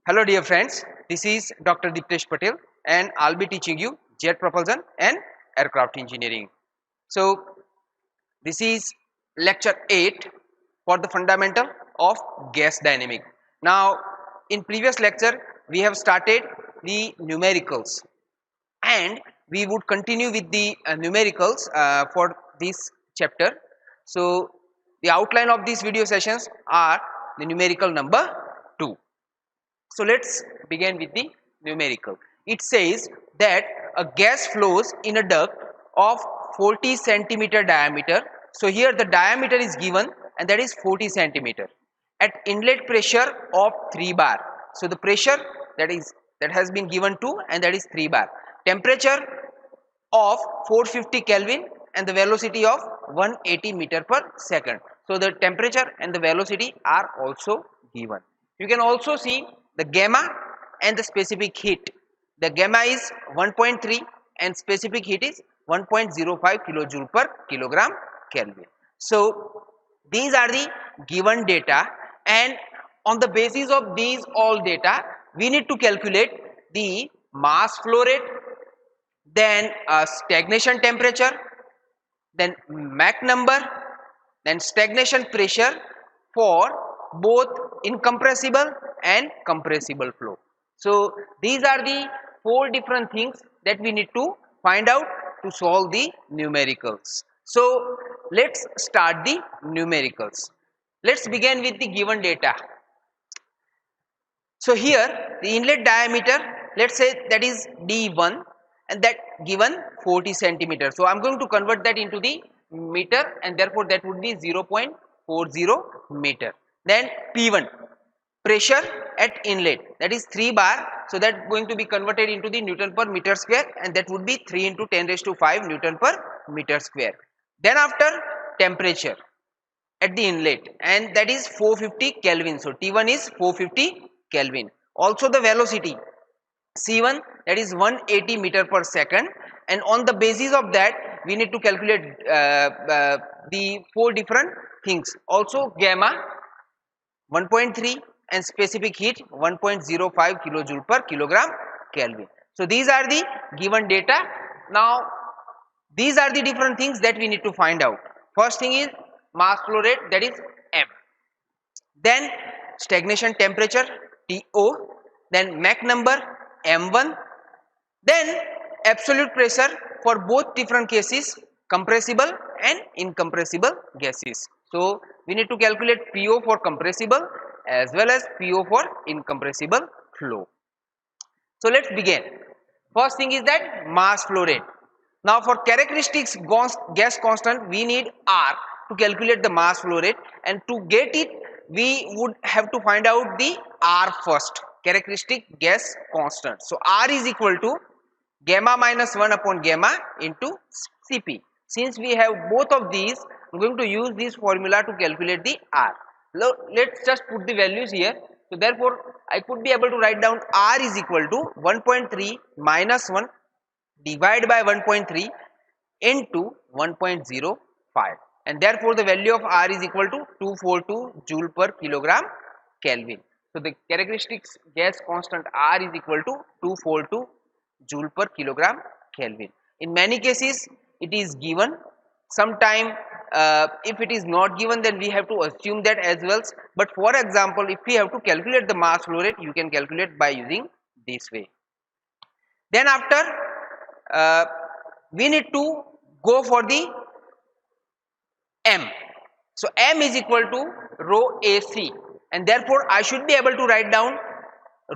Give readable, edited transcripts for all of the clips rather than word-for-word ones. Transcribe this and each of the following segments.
Hello dear friends, this is Dr. Diptesh Patel and I'll be teaching you jet propulsion and aircraft engineering. So this is lecture 8 for the fundamental of gas dynamics. Now in previous lecture we have started the numericals and we would continue with the numericals for this chapter. So the outline of these video sessions are the numerical number 2. So let's begin with the numerical. It says that a gas flows in a duct of 40 centimeter diameter. So here the diameter is given and that is 40 centimeter at inlet pressure of 3 bar. So the pressure that has been given to and that is 3 bar. Temperature of 450 Kelvin and the velocity of 180 meter per second. So the temperature and the velocity are also given. You can also see the gamma and the specific heat. The gamma is 1.3 and specific heat is 1.05 kilojoule per kilogram Kelvin. So these are the given data, and on the basis of these all data we need to calculate the mass flow rate, then stagnation temperature, then Mach number, then stagnation pressure for both incompressible and compressible flow. So these are the 4 different things that we need to find out to solve the numericals. So let's start the numericals. Let's begin with the given data. So here the inlet diameter, let's say that is D1 and that given 40 centimeter. So I am going to convert that into the meter and therefore that would be 0.40 meter. Then P1, pressure at inlet, that is 3 bar. So that going to be converted into the Newton per meter square and that would be 3 into 10 raised to 5 Newton per meter square. Then after temperature at the inlet and that is 450 Kelvin. So T1 is 450 Kelvin. Also the velocity C1, that is 180 meter per second, and on the basis of that we need to calculate the 4 different things. Also gamma 1.3 and specific heat 1.05 kilojoule per kilogram Kelvin. So these are the given data. Now these are the different things that we need to find out. First thing is mass flow rate, that is M. Then stagnation temperature TO, then Mach number M1, then absolute pressure for both different cases, compressible and incompressible gases. So we need to calculate PO for compressible as well as PO for incompressible flow. So let's begin. First thing is that mass flow rate. Now for characteristics gas constant we need R to calculate the mass flow rate, and to get it we would have to find out the R first, characteristic gas constant. So R is equal to gamma minus 1 upon gamma into Cp. Since we have both of these, I am going to use this formula to calculate the R. Let's just put the values here. So therefore I could be able to write down R is equal to 1.3 minus 1 divided by 1.3 into 1.05, and therefore the value of R is equal to 242 joule per kilogram Kelvin. So the characteristics gas constant R is equal to 242 joule per kilogram Kelvin. In many cases it is given. Sometime if it is not given then we have to assume that as well. But for example, if we have to calculate the mass flow rate, you can calculate by using this way. Then after we need to go for the M. So M is equal to rho AC, and therefore I should be able to write down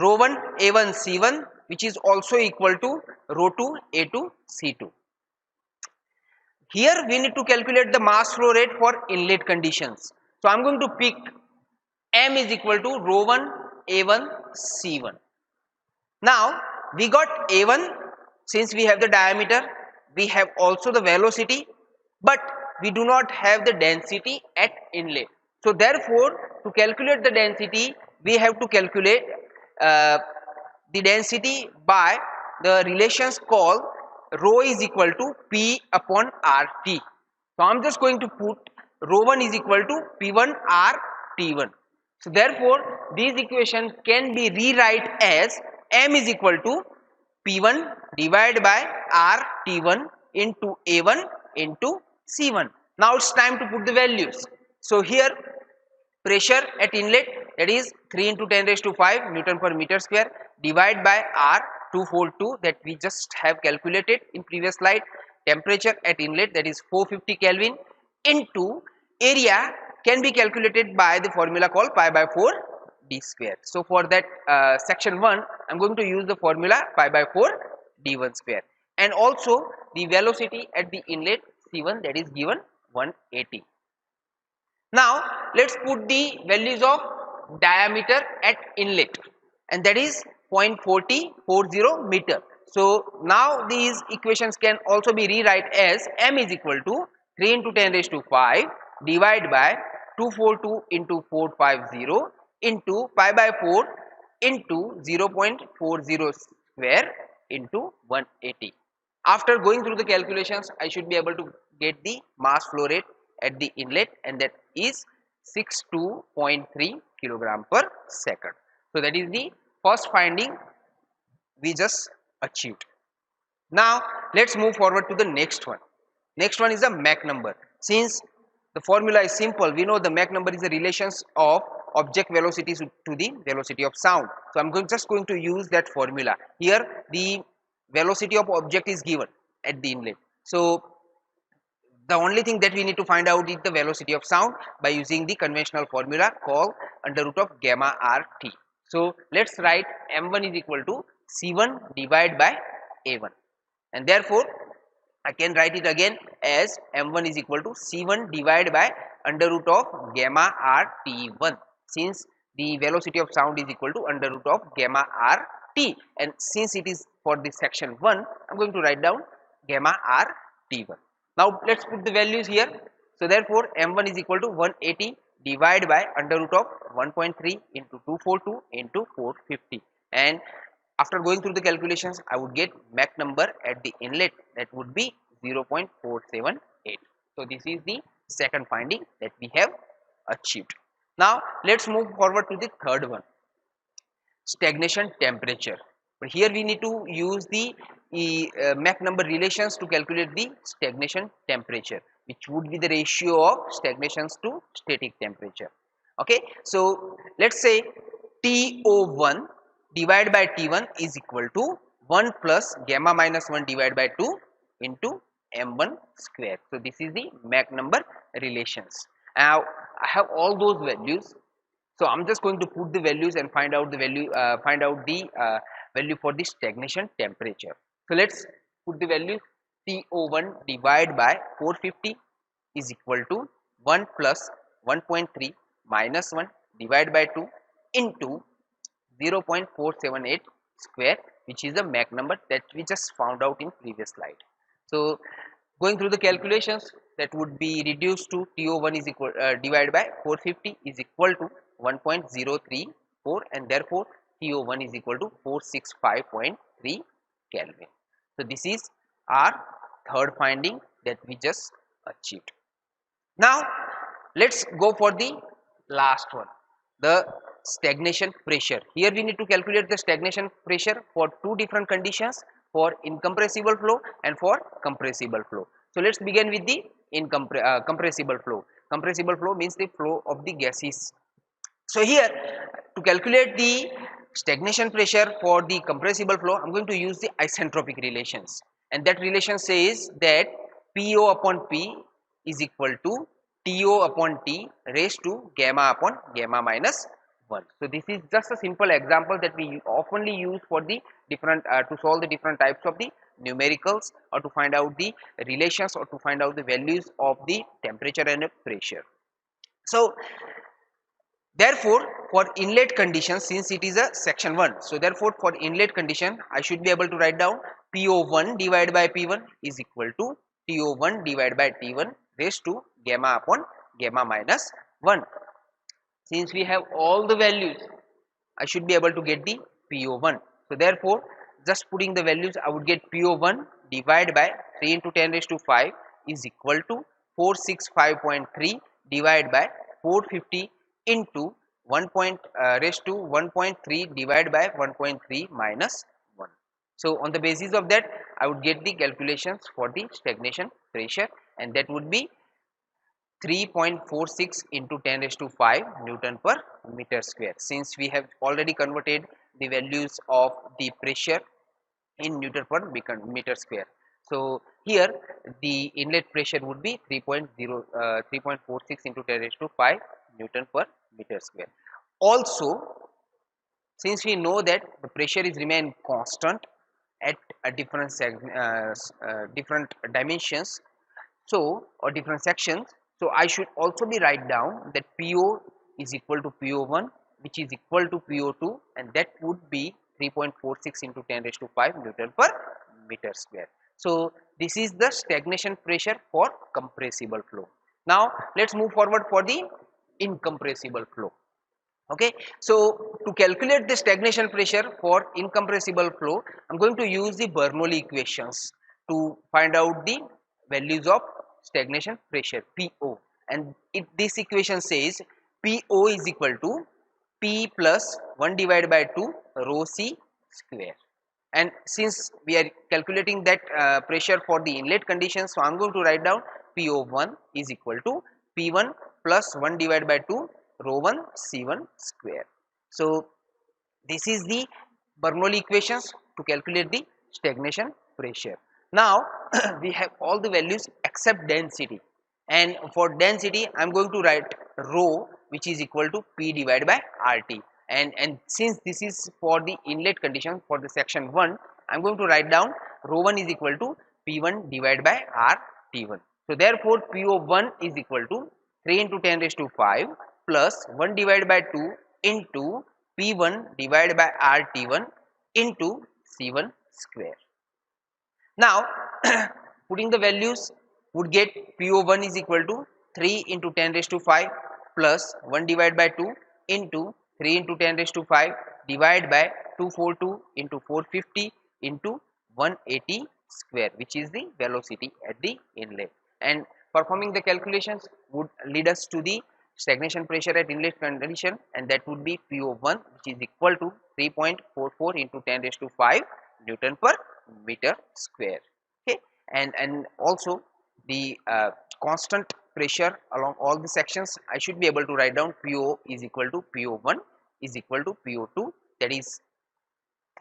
rho 1 A1 C1, which is also equal to rho 2 A2 C2. Here we need to calculate the mass flow rate for inlet conditions. So I am going to pick M is equal to rho 1 A1 C1. Now we got A1, since we have the diameter, we have also the velocity, but we do not have the density at inlet. So therefore to calculate the density we have to calculate the density by the relations called rho is equal to P upon RT. So I am just going to put rho 1 is equal to P1 R T1. So therefore these equations can be rewrite as m is equal to P1 divided by R T1 into A1 into C1. Now it's time to put the values. So here pressure at inlet, that is 3 into 10 raised to 5 Newton per meter square, divided by R 242 that we just have calculated in previous slide. Temperature at inlet, that is 450 Kelvin, into area can be calculated by the formula called pi by 4 d square. So for that section 1 I am going to use the formula pi by 4 d1 square, and also the velocity at the inlet C1, that is given 180. Now let's put the values of diameter at inlet, and that is 0.4040 meter. So now these equations can also be rewrite as m is equal to 3 into 10 raised to 5 divided by 242 into 450 into pi by 4 into 0.40 square into 180. After going through the calculations, I should be able to get the mass flow rate at the inlet, and that is 62.3 kilogram per second. So that is the first finding we just achieved. Now let's move forward to the next one. Next one is the Mach number. Since the formula is simple, we know the Mach number is the relations of object velocity to the velocity of sound. So I'm just going to use that formula. Here the velocity of object is given at the inlet. So the only thing that we need to find out is the velocity of sound by using the conventional formula called under root of gamma RT. So let's write m1 is equal to c1 divided by a1, and therefore I can write it again as m1 is equal to c1 divided by under root of gamma rt1, since the velocity of sound is equal to under root of gamma rt, and since it is for the section 1 I am going to write down gamma rt1. Now let's put the values here. So therefore m1 is equal to 180 divided by under root of 1.3 into 242 into 450, and after going through the calculations I would get Mach number at the inlet, that would be 0.478. So this is the second finding that we have achieved. Now let's move forward to the third one, stagnation temperature. But here we need to use the Mach number relations to calculate the stagnation temperature, which would be the ratio of stagnations to static temperature. Okay, so let's say TO1 divided by T1 is equal to 1 plus gamma minus 1 divided by 2 into m1 square. So this is the Mach number relations. Now I have all those values, so I'm just going to put the values and find out the value, value for the stagnation temperature. So let's put the value. TO1 divided by 450 is equal to 1 plus 1.3 minus 1 divided by 2 into 0.478 square, which is the Mach number that we just found out in previous slide. So going through the calculations, that would be reduced to TO1 is equal divided by 450 is equal to 1.034, and therefore TO1 is equal to 465.3 Kelvin. So this is our third finding that we just achieved. Now let's go for the last one, the stagnation pressure. Here we need to calculate the stagnation pressure for two different conditions, for incompressible flow and for compressible flow. So let's begin with the compressible flow. Compressible flow means the flow of the gases. So here to calculate the stagnation pressure for the compressible flow, I am going to use the isentropic relations, and that relation says that PO upon P is equal to TO upon T raised to gamma upon gamma minus 1. So this is just a simple example that we oftenly use for the different to solve the different types of the numericals, or to find out the relations, or to find out the values of the temperature and pressure. So therefore for inlet condition, since it is a section 1, so therefore for inlet condition I should be able to write down PO1 divided by P1 is equal to TO1 divided by T1 raised to gamma upon gamma minus 1. Since we have all the values, I should be able to get the PO1. So therefore just putting the values, I would get PO1 divided by 3 into 10 raised to 5 is equal to 465.3 divided by 450 into 1 raised to 1.3 divided by 1.3 minus 1. So on the basis of that, I would get the calculations for the stagnation pressure, and that would be 3.46 into 10 raised to 5 Newton per meter square. Since we have already converted the values of the pressure in Newton per meter square. So here the inlet pressure would be 3.46 into 10 raised to 5 Newton per meter square. Also, since we know that the pressure is remain constant at a different dimensions, so or different sections, so I should also be write down that PO is equal to PO1, which is equal to PO2, and that would be 3.46 into 10 raised to 5 Newton per meter square. So this is the stagnation pressure for compressible flow. Now let's move forward for the incompressible flow. Okay, so to calculate the stagnation pressure for incompressible flow, I'm going to use the Bernoulli equations to find out the values of stagnation pressure PO, and this equation says PO is equal to P plus 1 divided by 2 rho C square. And since we are calculating that pressure for the inlet conditions, so I'm going to write down PO1 is equal to P1 plus 1 divided by 2 rho 1 C1 square. So this is the Bernoulli equations to calculate the stagnation pressure. Now we have all the values except density, and for density I am going to write rho, which is equal to P divided by RT, and since this is for the inlet condition for the section 1, I am going to write down rho 1 is equal to P1 divided by RT1. So therefore PO1 is equal to 3 into 10 raised to 5 plus 1 divided by 2 into P1 divided by RT1 into C1 square. Now putting the values would get PO1 is equal to 3 into 10 raised to 5 plus 1 divided by 2 into 3 into 10 raised to 5 divided by 242 into 450 into 180 square, which is the velocity at the inlet, and performing the calculations would lead us to the stagnation pressure at inlet condition, and that would be PO1, which is equal to 3.44 into 10 raised to 5 Newton per meter square. Okay, and also the constant pressure along all the sections, I should be able to write down PO is equal to PO1 is equal to PO2, that is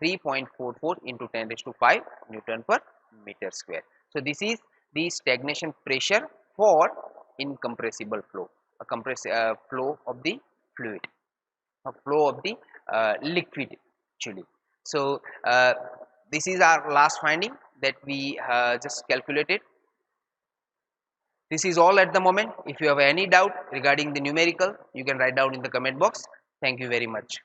3.44 into 10 raised to 5 Newton per meter square. So this is the stagnation pressure for incompressible flow, a flow of the fluid, a flow of the liquid actually. So this is our last finding that we just calculated. This is all at the moment. If you have any doubt regarding the numerical, you can write down in the comment box. Thank you very much.